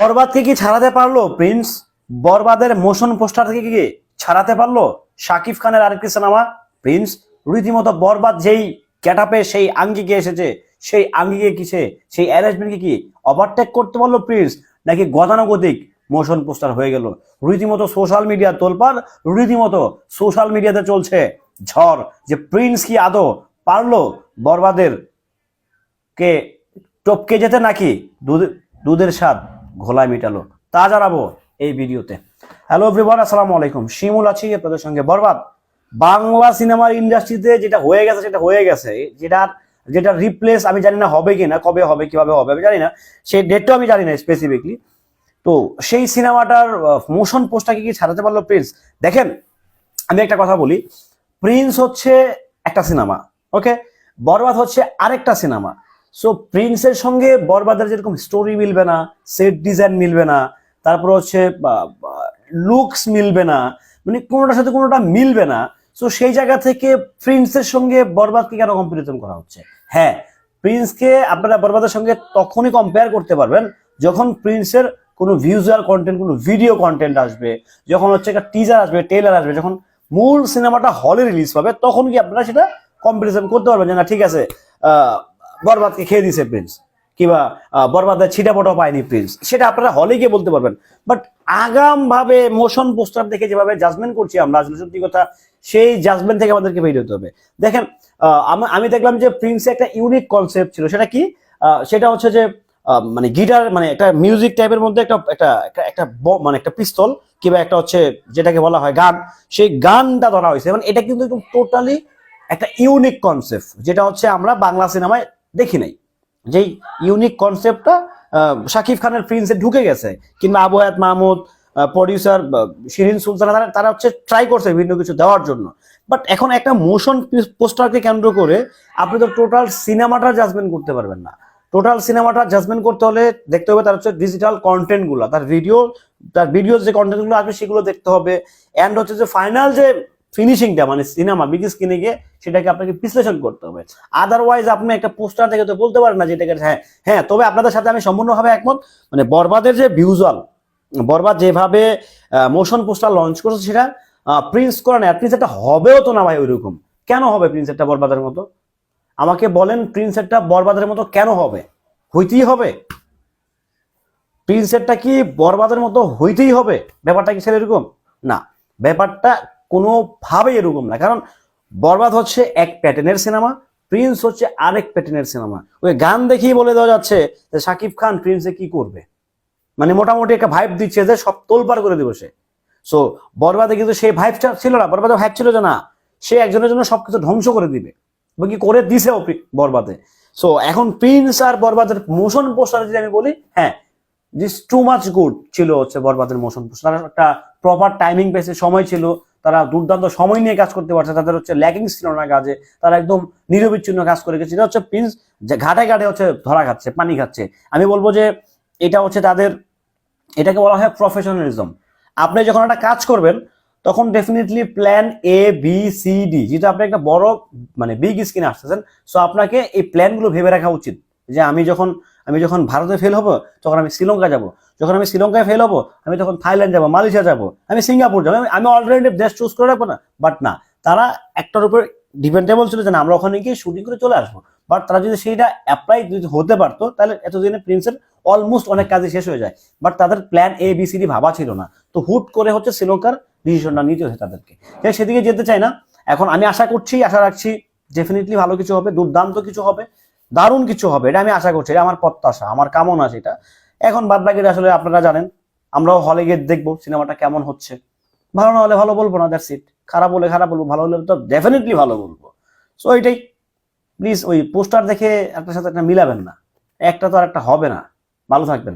বরবাদকে কি ছাড়াতে পারলো প্রিন্স? বরবাদের মোশন পোস্টার থেকে কি ছাড়াতে পারলো শাকিব খানের আরেকটি সিনেমা প্রিন্স? রীতিমতো বরবাদ যেই গেটআপে সেই আঙ্গিকে এসেছে, সেই আঙ্গিকে কিসে, সেই অ্যারেঞ্জমেন্টকে কি ওভারটেক করতে পারলো প্রিন্স, নাকি গতানুগতিক মোশন পোস্টার হয়ে গেল? রীতিমতো সোশ্যাল মিডিয়া তোলপাড়, রীতিমতো সোশ্যাল মিডিয়াতে চলছে ঝড় যে প্রিন্স কি আদৌ পারলো বরবাদের কে টপকে যেতে, নাকি দুধের স্বাদ ঘোলায় মিটালো, তা জানাবো এই ভিডিওতে। হ্যালো এভরিওয়ান, আসসালামু আলাইকুম। শিমুল আছি আপনাদের সঙ্গে। বরবাদ বাংলা সিনেমার ইন্ডাস্ট্রিতে যেটা হয়ে গেছে সেটা হয়ে গেছে, যেটা রিপ্লেস আমি জানি না হবে কিনা, কবে হবে, কিভাবে হবে আমি জানি না, সেই ডেটটাও আমি জানি না স্পেসিফিকলি। তো সেই সিনেমাটার মোশন পোস্টটাকে কি ছাড়াতে পারলো প্রিন্স? দেখেন, আমি একটা কথা বলি, প্রিন্স হচ্ছে একটা সিনেমা, ওকে, বরবাদ হচ্ছে আরেকটা সিনেমা। সো প্রিন্সের সঙ্গে বরবাদের যেরকম স্টোরি মিলবে না, সেট ডিজাইন মিলবে না, তারপর হচ্ছে লুকস মিলবে না, মানে কোনোটার সাথে কোনোটা মিলবে না। সো সেই জায়গা থেকে প্রিন্সের সঙ্গে বরবাদকে কেন কম্পারিজন করা হচ্ছে? হ্যাঁ, প্রিন্সকে আপনারা বরবাদের সঙ্গে তখনই কম্পেয়ার করতে পারবেন যখন প্রিন্সের কোনো ভিজুয়াল কন্টেন্ট, কোনো ভিডিও কন্টেন্ট আসবে, যখন হচ্ছে একটা টিজার আসবে, ট্রেলার আসবে, যখন মূল সিনেমাটা হলে রিলিজ পাবে, তখন কি আপনারা সেটা কম্পারিজন করতে পারবেন যে না ঠিক আছে বরবাদকে খেয়ে দিছে প্রিন্স, কিংবা বরবাদের ছিটাপটাও পায়নি প্রিন্স, সেটা আপনারা হলে গিয়ে বলতে পারবেন। বাট আগাম ভাবে মোশন পোস্টার দেখে যেভাবে জাজমেন্ট করছি আমরা, আসলে সত্যি কথা সেই জাজমেন্ট থেকে আমাদেরকে বেরিয়ে হতে হবে। দেখেন, আমি দেখলাম যে প্রিন্সে একটা ইউনিক কনসেপ্ট ছিল। সেটা কি? সেটা হচ্ছে যে মানে গিটার, মানে একটা মিউজিক টাইপের মধ্যে একটা একটা একটা মানে একটা পিস্তল কিংবা একটা হচ্ছে যেটাকে বলা হয় গান, সেই গানটা ধরা হয়েছে। মানে এটা কিন্তু একদম টোটালি একটা ইউনিক কনসেপ্ট, যেটা হচ্ছে আমরা বাংলা সিনেমায় দেখি নাই। যেই ইউনিক কনসেপ্টটা শাকিব খানের প্রিন্সে ঢুকে গেছে, কিংবা আবু হায়াত মাহমুদ, প্রডিউসার শিরিন সুলতানা, তারা হচ্ছে ট্রাই করছে বিভিন্ন কিছু দেওয়ার জন্য। বাট এখন একটা মোশন পোস্টারকে কেন্দ্র করে আপনি তো টোটাল সিনেমাটা জাজমেন্ট করতে পারবেন না। টোটাল সিনেমাটা জাজমেন্ট করতে হলে দেখতে হবে তার হচ্ছে ডিজিটাল কন্টেন্টগুলো, তার ভিডিও যে কন্টেন্টগুলো আসবে সেগুলো দেখতে হবে। অ্যান্ড হচ্ছে যে ফাইনাল যে ফিনিশিংটা, মানে সিনেমা বিগ স্ক্রিনে গিয়ে সেটাকে আপনাকে বিশ্লেষণ করতে হবে। আদারওয়াইজ আপনি একটা পোস্টার থেকে তো বলতে পারেন না যেটাকে হ্যাঁ হ্যাঁ। তবে আপনাদের সাথে আমি সম্পূর্ণভাবে একমত, মানে বরবাদের যে ভিউজুয়াল, বরবাদ যেভাবে মোশন পোস্টার লঞ্চ করছে সেটা প্রিন্স করে না। প্রিন্স একটা হবেও তো না ভাই ওইরকম। কেন হবে প্রিন্স একটা বরবাদের মতো? আমাকে বলেন, প্রিন্সেরটা বরবাদের মতো কেন হবে? হইতেই হবে? প্রিন্সেরটা কি বরবাদের মতো হইতেই হবে? ব্যাপারটা কি সেরকম না, ব্যাপারটা কোনোভাবে এরকম না। কারণ বরবাদ হচ্ছে এক প্যাটার্নের সিনেমা, প্রিন্স হচ্ছে আরেক প্যাটার্নের সিনেমা। ওই গান দেখেই বলে দেওয়া যাচ্ছে যে শাকিব খান প্রিন্সে কি করবে, মানে মোটামুটি একটা ভাইব দিচ্ছে যে সব তোলপাড় করে দেবো সে। সো বরবাদে কিন্তু সেই ভাইবটা ছিল না। বরবাদে ভাইব ছিল যে না, সে একজনের জন্য সবকিছু ধ্বংস করে দিবে, এবং কি করে দিছেও বরবাদে। সো এখন প্রিন্স আর বরবাদের মোশন পোস্টার যদি আমি বলি, হ্যাঁ দিস টু মাচ গুড ছিল হচ্ছে বরবাদের মোশন পোস্টার। একটা প্রপার টাইমিং পেয়েছে, সময় ছিল, তারা দুর্দান্ত সময় নিয়ে কাজ করতে পারছে, তাদের হচ্ছে ল্যাকিংস ছিল না কাজে, তারা একদম নিরবিচ্ছিন্ন কাজ করে গেছে। এটা হচ্ছে প্রিন্স যে ঘাটে ঘাটে হচ্ছে ধরা খাচ্ছে, পানি খাচ্ছে। আমি বলবো যে এটা হচ্ছে তাদের, এটাকে বলা হয় প্রফেশনালিজম। আপনি যখন একটা কাজ করবেন তখন definitely plan A B C D, যেহেতু আপনি একটা বড় মানে বিগ স্ক্রিনে আসতেছেন, সো আপনাকে এই প্ল্যানগুলো ভেবে রাখা উচিত যে আমি যখন ভারতে ফেল হবো তখন আমি শ্রীলঙ্কা যাব, যখন আমি শ্রীলঙ্কায় ফেল হবো আমি তখন থাইল্যান্ড যাবো, মালয়েশিয়া যাবো, আমি সিঙ্গাপুর যাবো, আমি অলরেডি দেশ চুজ করে রাখবো না। বাট না, তারা একটার উপর ডিপেন্ডেবল ছিল যে না আমরা ওখানে গিয়ে শুটিং করে চলে আসবো। বাট তারা যদি সেইটা অ্যাপ্লাই যদি হতে পারতো তাহলে এতদিনে প্রিন্সের অলমোস্ট অনেক কাজই শেষ হয়ে যায়। বাট তাদের plan A B C D ভাবা ছিল না, তো হুট করে হচ্ছে শ্রীলঙ্কার ডিসিশনটা নিতে হচ্ছে তাদেরকে। সেদিকে যেতে চাই না। এখন আমি আশা রাখছি ডেফিনেটলি ভালো কিছু হবে, দুর্দান্ত কিছু হবে, দারুণ কিছু হবে, এটা আমি আশা করছি, এটা আমার প্রত্যাশা, আমার কামনা সেটা। এখন বাদ বাকিটা আসলে আপনারা জানেন, আমরাও হলে গিয়ে দেখবো সিনেমাটা কেমন হচ্ছে। ভালো না হলে ভালো বলবো না, দ্যাটস ইট। খারাপ হলে খারাপ বলবো, ভালো হলে তো ডেফিনেটলি ভালো বলবো। সো এটাই। প্লিজ ওই পোস্টার দেখে একটার সাথে একটা মিলাবেন না, একটা তো আর একটা হবে না। ভালো থাকবেন।